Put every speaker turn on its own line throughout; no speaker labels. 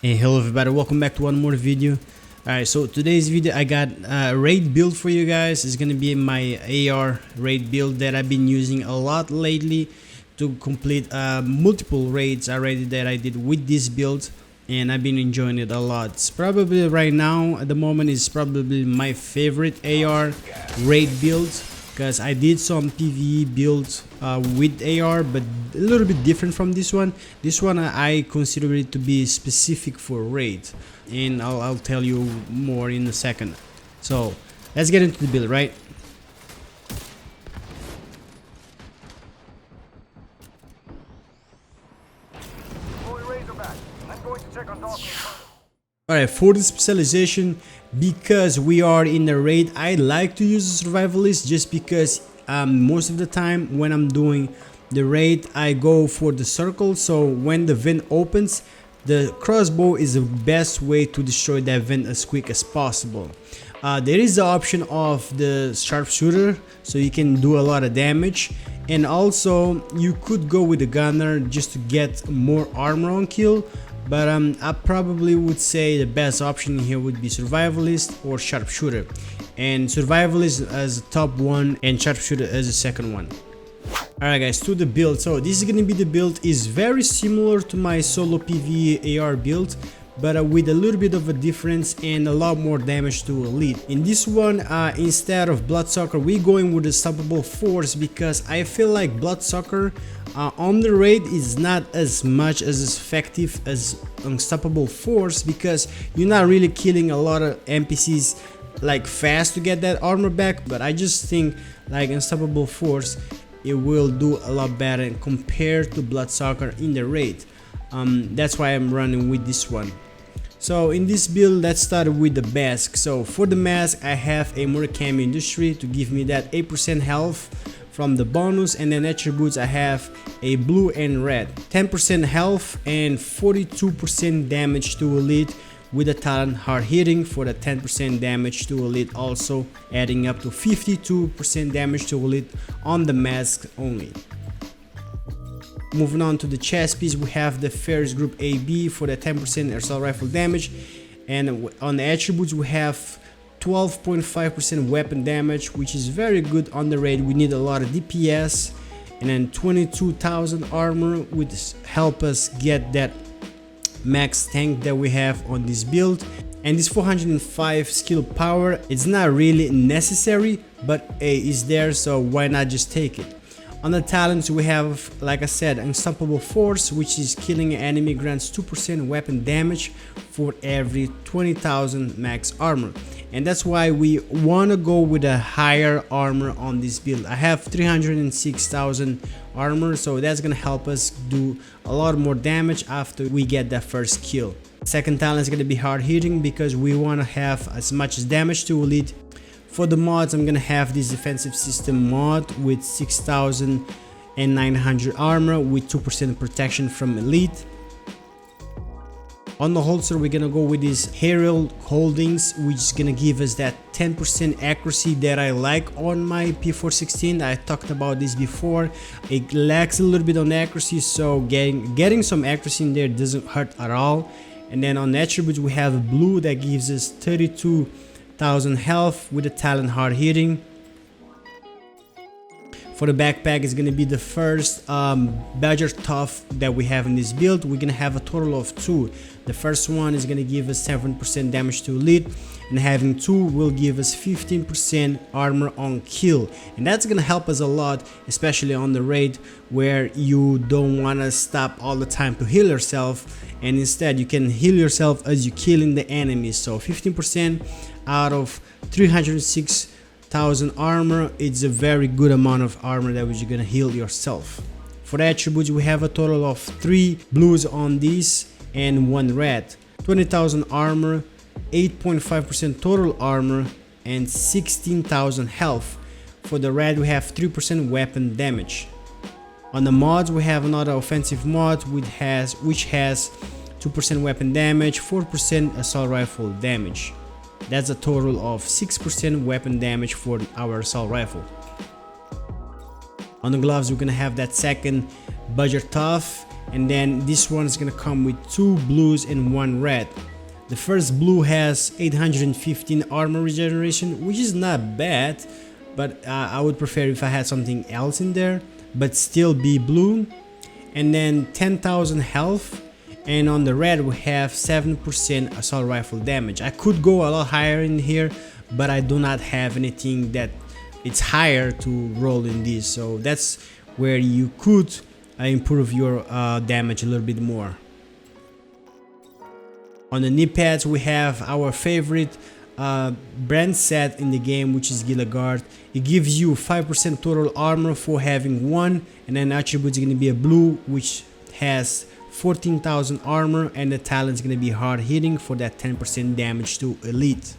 Hey, hello everybody, welcome back to one more video. Alright, so today's video I got a raid build for you guys. It's gonna be my AR raid build that I've been using a lot lately to complete multiple raids already that I did with this build, and I've been enjoying it a lot. It's probably right now at the moment is probably my favorite AR raid build, because I did some PVE builds with AR, but a little bit different from this one. This one I consider it to be specific for raid, and I'll tell you more in a second. So let's get into the build, right? Alright, for the specialization, because we are in the raid, I like to use a survivalist just because most of the time when I'm doing the raid I go for the circle, so when the vent opens, the crossbow is the best way to destroy that vent as quick as possible. There is the option of the sharpshooter, so you can do a lot of damage, and also you could go with the gunner just to get more armor on kill. But I probably would say the best option here would be survivalist or sharpshooter, and survivalist as the top one and sharpshooter as the second one. Alright guys, to the build. So this is gonna be the build, is very similar to my solo PvE AR build, but with a little bit of a difference and a lot more damage to elite. In this one, instead of bloodsucker, we're going with unstoppable force, because I feel like bloodsucker on the raid is not as much as effective as unstoppable force, because you're not really killing a lot of NPCs like fast to get that armor back. But I just think like unstoppable force, it will do a lot better compared to bloodsucker in the raid. That's why I'm running with this one. So in this build, let's start with the mask. So for the mask, I have a Murakami Industry to give me that 8% health from the bonus, and then attributes I have a blue and red, 10% health and 42% damage to elite, with a talent hard hitting for the 10% damage to elite, also adding up to 52% damage to elite on the mask only. Moving on to the chest piece, we have the Ferris Group AB for the 10% assault rifle damage, and on the attributes we have 12.5% weapon damage, which is very good on the raid. We need a lot of DPS, and then 22,000 armor would help us get that max tank that we have on this build. And this 405 skill power, it's not really necessary, but it's there, so why not just take it. On the talents we have, like I said, unstoppable force, which is killing an enemy grants 2% weapon damage for every 20,000 max armor, and that's why we want to go with a higher armor on this build. I have 306,000 armor, so that's gonna help us do a lot more damage after we get that first kill. Second talent is gonna be hard hitting, because we want to have as much damage to elite. For the mods, I'm gonna have this defensive system mod with 6,900 armor with 2% protection from elite. On the holster, we're gonna go with these Herald holdings, which is gonna give us that 10% accuracy that I like on my P416. I talked about this before. It lacks a little bit on accuracy, so getting some accuracy in there doesn't hurt at all. And then on attributes, we have blue that gives us 32,000 health with a talent hard hitting. For the backpack, is going to be the first Badger Tough that we have in this build. We're going to have a total of two. The first one is going to give us 7% damage to elite, and having two will give us 15% armor on kill, and that's going to help us a lot, especially on the raid where you don't want to stop all the time to heal yourself, and instead you can heal yourself as you're killing the enemies. So 15% out of 306,000 armor, it's a very good amount of armor that you're gonna heal yourself. For the attributes, we have a total of 3 blues on these and 1 red, 20,000 armor, 8.5% total armor, and 16,000 health. For the red, we have 3% weapon damage. On the mods, we have another offensive mod which has 2% weapon damage, 4% assault rifle damage. That's a total of 6% weapon damage for our assault rifle. On the gloves, we're gonna have that second Badger Tough, and then this one is gonna come with 2 blues and 1 red. The first blue has 815 armor regeneration, which is not bad, but I would prefer if I had something else in there, but still be blue. And then 10,000 health, and on the red we have 7% assault rifle damage. I could go a lot higher in here, but I do not have anything that it's higher to roll in this, so that's where you could improve your damage a little bit more. On the knee pads we have our favorite brand set in the game, which is Gilligard. It gives you 5% total armor for having one, and then attribute is going to be a blue, which has 14,000 armor, and the talent is going to be hard hitting for that 10% damage to elite.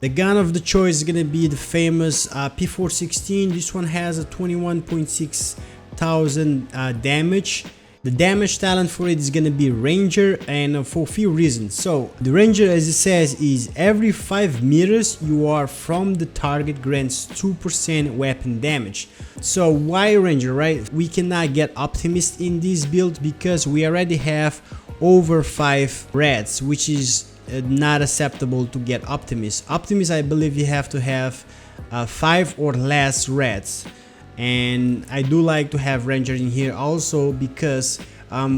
The gun of the choice is going to be the famous P416. This one has a 21.6 thousand damage. The damage talent for it is going to be Ranger, and for a few reasons. So the Ranger, as it says, is every 5 meters you are from the target grants 2% weapon damage. So why Ranger, right? We cannot get Optimist in this build because we already have over 5 reds, which is not acceptable to get Optimist. Optimist, I believe you have to have 5 or less reds. And I do like to have Ranger in here also because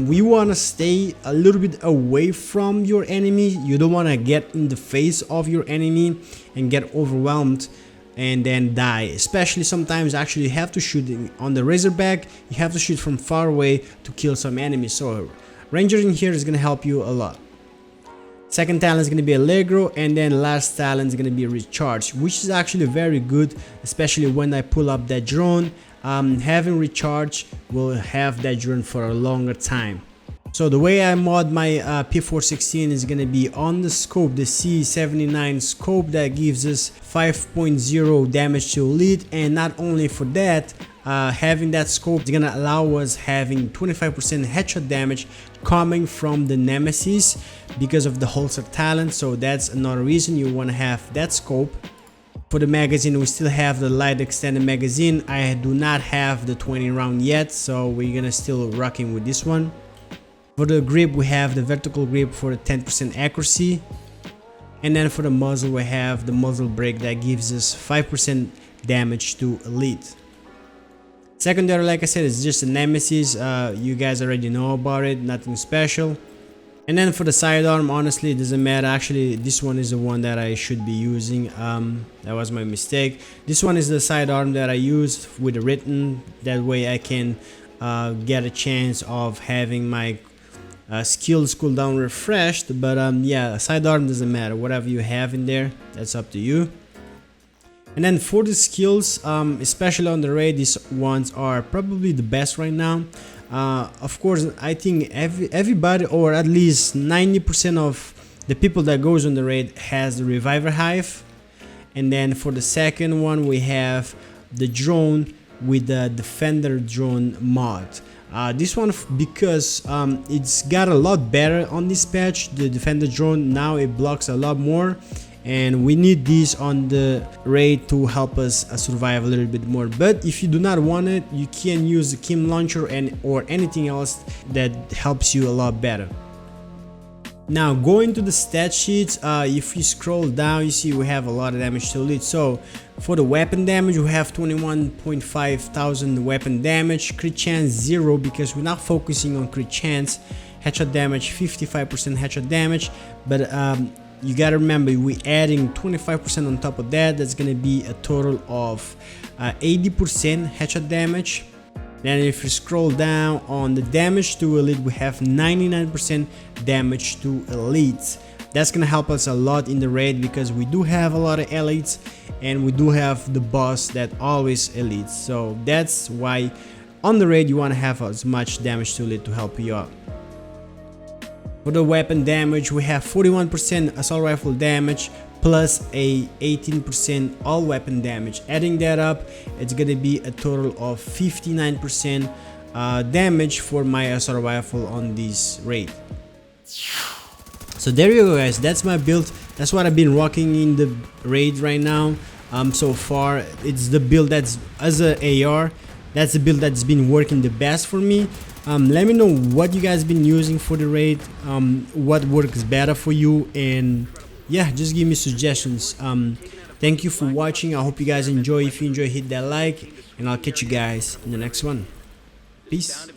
we want to stay a little bit away from your enemy. You don't want to get in the face of your enemy and get overwhelmed and then die. Especially sometimes actually you have to shoot on the Razorback, you have to shoot from far away to kill some enemies. So Ranger in here is going to help you a lot. Second talent is going to be Allegro, and then last talent is going to be Recharge, which is actually very good, especially when I pull up that drone. Having Recharge will have that drone for a longer time. So the way I mod my P416 is going to be on the scope, the C79 scope that gives us 5.0 damage to elite, and not only for that, having that scope is gonna allow us having 25% headshot damage coming from the Nemesis because of the holster talent. So that's another reason you want to have that scope. For the magazine, we still have the light extended magazine. I do not have the 20 round yet, so we're gonna still rocking with this one. For the grip, we have the vertical grip for the 10% accuracy, and then for the muzzle we have the muzzle brake that gives us 5% damage to elite. Secondary, like I said, is just a Nemesis. You guys already know about it, nothing special. And then for the sidearm, honestly it doesn't matter. Actually this one is the one that I should be using. That was my mistake. This one is the sidearm that I used with the written, that way I can get a chance of having my skills cooldown refreshed. But yeah, sidearm doesn't matter, whatever you have in there, that's up to you. And then for the skills, especially on the raid, these ones are probably the best right now. Of course, I think everybody, or at least 90% of the people that goes on the raid has the Reviver Hive. And then for the second one, we have the drone with the Defender drone mod. This one, because it's got a lot better on this patch, the Defender drone, now it blocks a lot more. And we need these on the raid to help us survive a little bit more. But if you do not want it, you can use the Kim launcher or anything else that helps you a lot better. Now going to the stat sheets, if you scroll down, you see we have a lot of damage to elite. So for the weapon damage, we have 21.5 thousand weapon damage, crit chance 0 because we're not focusing on crit chance. Headshot damage 55% headshot damage, but you gotta remember we adding 25% on top of that. That's gonna be a total of 80% headshot damage. Then if you scroll down on the damage to elite, we have 99% damage to elites. That's gonna help us a lot in the raid because we do have a lot of elites and we do have the boss that always elites. So that's why on the raid you want to have as much damage to elite to help you out. For the weapon damage, we have 41% assault rifle damage plus a 18% all weapon damage. Adding that up, it's gonna be a total of 59% damage for my assault rifle on this raid. So there you go guys, that's my build. That's what I've been rocking in the raid right now. So far it's the build that's as a AR. that's the build that's been working the best for me. Let me know what you guys been using for the raid, what works better for you, and yeah, just give me suggestions. Thank you for watching. I hope you guys enjoy. If you enjoy, hit that like, and I'll catch you guys in the next one. Peace.